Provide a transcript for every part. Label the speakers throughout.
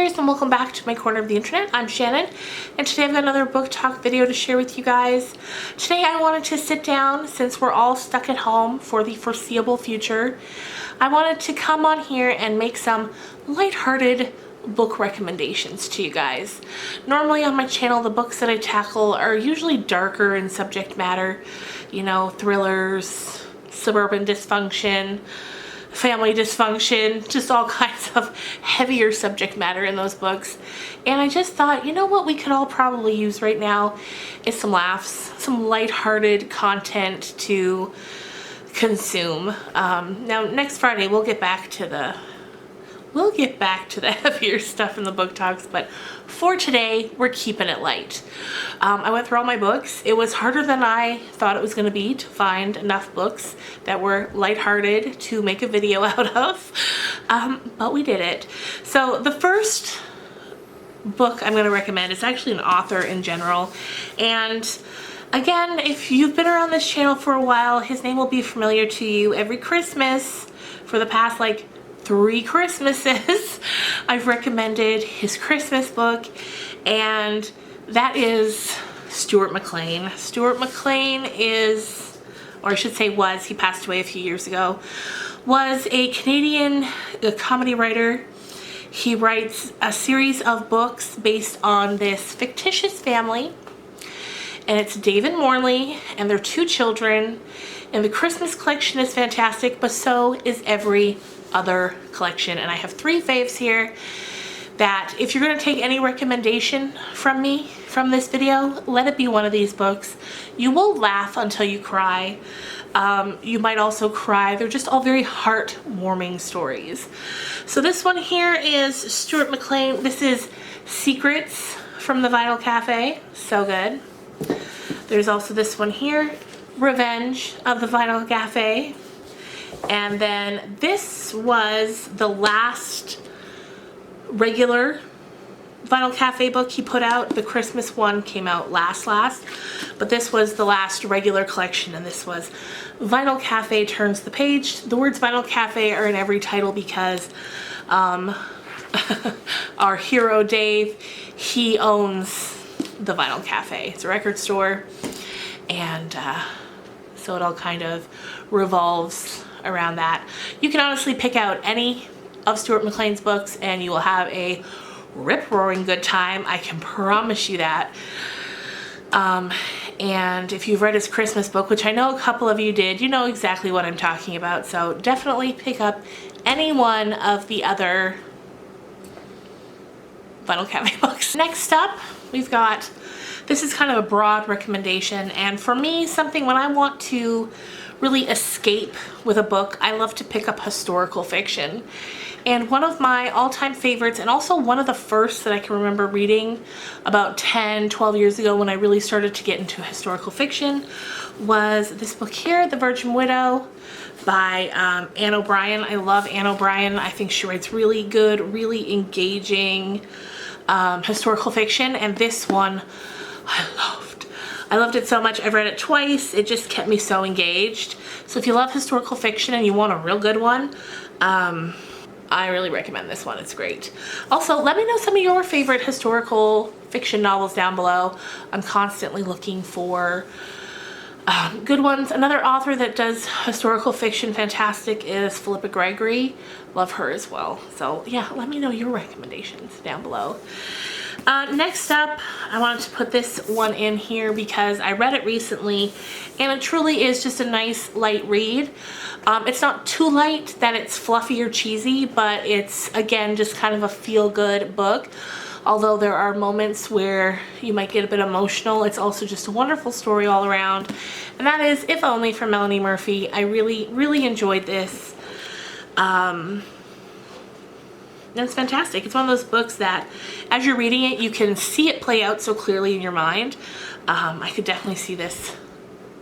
Speaker 1: bookers, and welcome back to my corner of the internet. I'm Shannon, and today I've got another book talk video to share with you guys. Today I wanted to sit down, since we're all stuck at home for the foreseeable future, I wanted to come on here and make some lighthearted book recommendations to you guys. Normally on my channel, the books that I tackle are usually darker in subject matter, you know, thrillers, suburban dysfunction, family dysfunction, just all kinds of heavier subject matter in those books. And I just thought, you know what we could all probably use right now is some laughs, some lighthearted content to consume. Now next Friday we'll get back to the heavier stuff in the book talks, but for today we're keeping it light. I went through all my books. It was harder than I thought it was going to be to find enough books that were lighthearted to make a video out of, but we did it. So the first book I'm going to recommend is actually an author in general, and again, if you've been around this channel for a while, his name will be familiar to you. Every Christmas for the past like 3 Christmases I've recommended his Christmas book, and that is Stuart McLean. Stuart McLean is, or I should say was, he passed away a few years ago, was a Canadian comedy writer. He writes a series of books based on this fictitious family, and it's Dave and Morley and their 2 children, and the Christmas collection is fantastic, but so is every other collection. And I have 3 faves here that if you're going to take any recommendation from me from this video, let it be one of these books. You will laugh until you cry. You might also cry. They're just all very heartwarming stories. So this one here is Stuart McLean. This is Secrets from the Vinyl Cafe. So good. There's also this one here, Revenge of the Vinyl Cafe. And then this was the last regular Vinyl Cafe book he put out. The Christmas one came out last, but this was the last regular collection, and this was Vinyl Cafe Turns the Page. The words Vinyl Cafe are in every title because our hero Dave, he owns the Vinyl Cafe. It's a record store, and so it all kind of revolves around that. You can honestly pick out any of Stuart McLean's books and you will have a rip-roaring good time. I can promise you that. And if you've read his Christmas book, which I know a couple of you did, you know exactly what I'm talking about. So definitely pick up any one of the other Vinyl Cafe books. Next up, we've got, this is kind of a broad recommendation, and for me, something when I want to really escape with a book, I love to pick up historical fiction. And one of my all-time favorites, and also one of the first that I can remember reading about 10, 12 years ago when I really started to get into historical fiction, was this book here, The Virgin Widow by Anne O'Brien. I love Anne O'Brien. I think she writes really good, really engaging historical fiction, and this one I loved it so much. I've read it twice. It just kept me so engaged. So if you love historical fiction and you want a real good one, I really recommend this one. It's great. Also, let me know some of your favorite historical fiction novels down below. I'm constantly looking for good ones. Another author that does historical fiction fantastic is Philippa Gregory. Love her as well. So yeah, let me know your recommendations down below. Next up, I wanted to put this one in here because I read it recently and it truly is just a nice light read. It's not too light that it's fluffy or cheesy, but it's again just kind of a feel-good book. Although there are moments where you might get a bit emotional, it's also just a wonderful story all around. And that is If Only from Melanie Murphy. I really enjoyed this. And it's fantastic. It's one of those books that as you're reading it, you can see it play out so clearly in your mind. I could definitely see this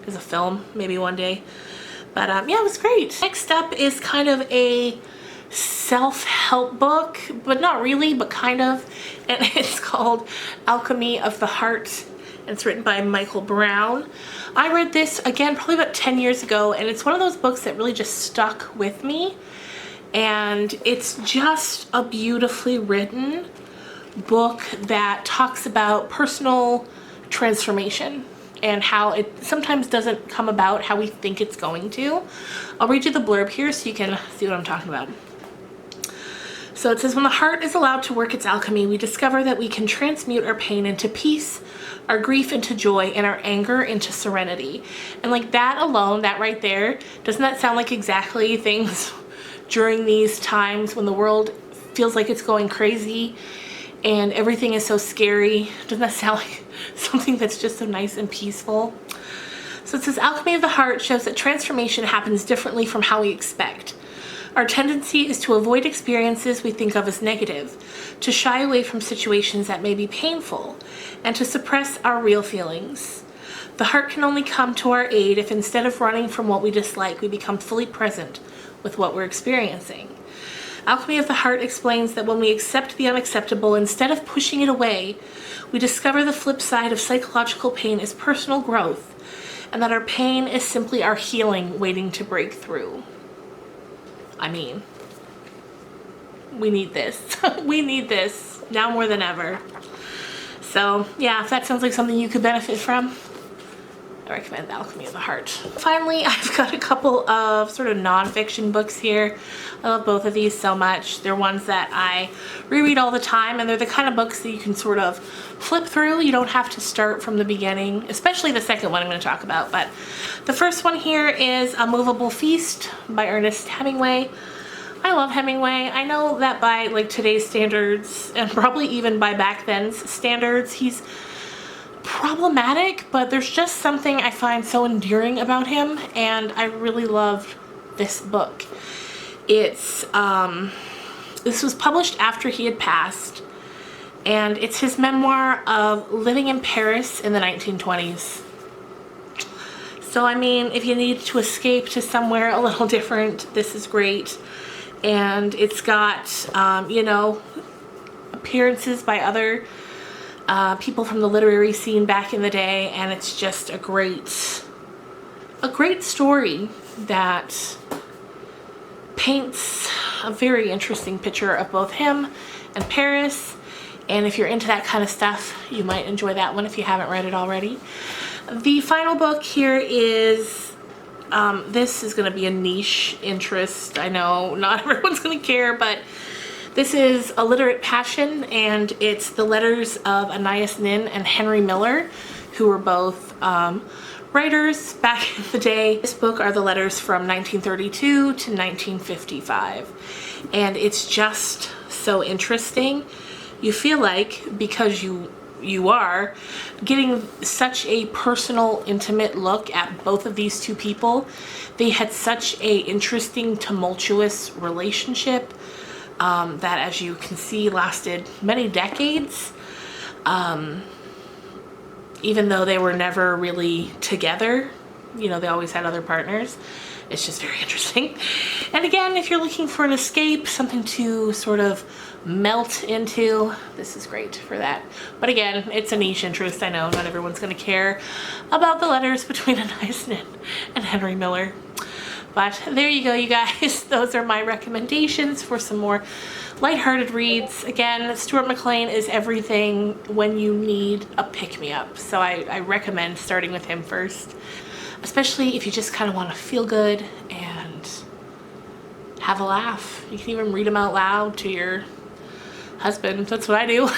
Speaker 1: as a film maybe one day. But yeah, it was great. Next up is kind of a self-help book, but not really, but kind of. And it's called Alchemy of the Heart. And it's written by Michael Brown. I read this, again, probably about 10 years ago, and it's one of those books that really just stuck with me. And it's just a beautifully written book that talks about personal transformation and how it sometimes doesn't come about how we think it's going to. I'll read you the blurb here so you can see what I'm talking about. So it says, when the heart is allowed to work its alchemy, we discover that we can transmute our pain into peace, our grief into joy, and our anger into serenity. And like that alone, that right there, doesn't that sound like exactly things during these times when the world feels like it's going crazy and everything is so scary? Doesn't that sound like something that's just so nice and peaceful? So it says, alchemy of the heart shows that transformation happens differently from how we expect. Our tendency is to avoid experiences we think of as negative, to shy away from situations that may be painful, and to suppress our real feelings. The heart can only come to our aid if, instead of running from what we dislike, we become fully present with what we're experiencing. Alchemy of the Heart explains that when we accept the unacceptable instead of pushing it away, we discover the flip side of psychological pain is personal growth, and that our pain is simply our healing waiting to break through. I mean, we need this. We need this now more than ever. So yeah, if that sounds like something you could benefit from, I recommend Alchemy of the Heart. Finally, I've got a couple of sort of nonfiction books here. I love both of these so much. They're ones that I reread all the time, and they're the kind of books that you can sort of flip through. You don't have to start from the beginning, especially the second one I'm going to talk about. But the first one here is A Movable Feast by Ernest Hemingway. I love Hemingway. I know that by like today's standards, and probably even by back then's standards, he's problematic, but there's just something I find so endearing about him, and I really loved this book. It's this was published after he had passed, and it's his memoir of living in Paris in the 1920s. So I mean, if you need to escape to somewhere a little different, this is great. And it's got you know, appearances by other people from the literary scene back in the day, and it's just a great story that paints a very interesting picture of both him and Paris. And if you're into that kind of stuff, you might enjoy that one if you haven't read it already. The final book here is this is going to be a niche interest. I know not everyone's going to care, but this is A Literate Passion, and it's the letters of Anais Nin and Henry Miller, who were both writers back in the day. This book are the letters from 1932 to 1955, and it's just so interesting. You feel like, because you are getting such a personal, intimate look at both of these two people. They had such a interesting, tumultuous relationship that, as you can see, lasted many decades, even though they were never really together. You know, they always had other partners. It's just very interesting. And again, if you're looking for an escape, something to sort of melt into, this is great for that. But again, it's a niche interest. I know not everyone's going to care about the letters between Anais Nin and Henry Miller. But there you go, you guys. Those are my recommendations for some more lighthearted reads. Again, Stuart McLean is everything when you need a pick-me-up. So I recommend starting with him first, especially if you just kind of want to feel good and have a laugh. You can even read them out loud to your husband. That's what I do.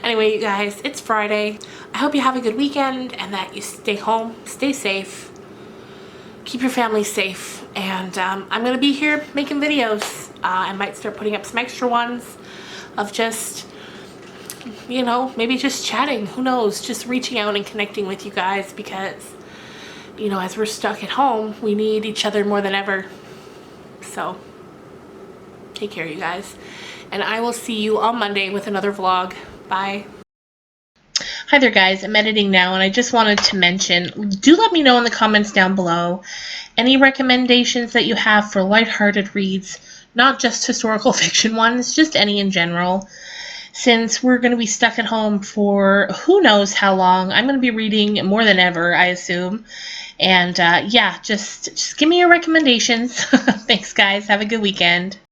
Speaker 1: Anyway, you guys, it's Friday. I hope you have a good weekend and that you stay home, stay safe, keep your family safe, and I'm gonna be here making videos. I might start putting up some extra ones of just, you know, maybe just chatting, who knows, just reaching out and connecting with you guys, because, you know, as we're stuck at home, we need each other more than ever. So take care, you guys, and I will see you on Monday with another vlog. Bye. Hi there, guys. I'm editing now, and I just wanted to mention, do let me know in the comments down below any recommendations that you have for lighthearted reads, not just historical fiction ones, just any in general. Since we're going to be stuck at home for who knows how long, I'm going to be reading more than ever, I assume. And yeah, just give me your recommendations. Thanks, guys. Have a good weekend.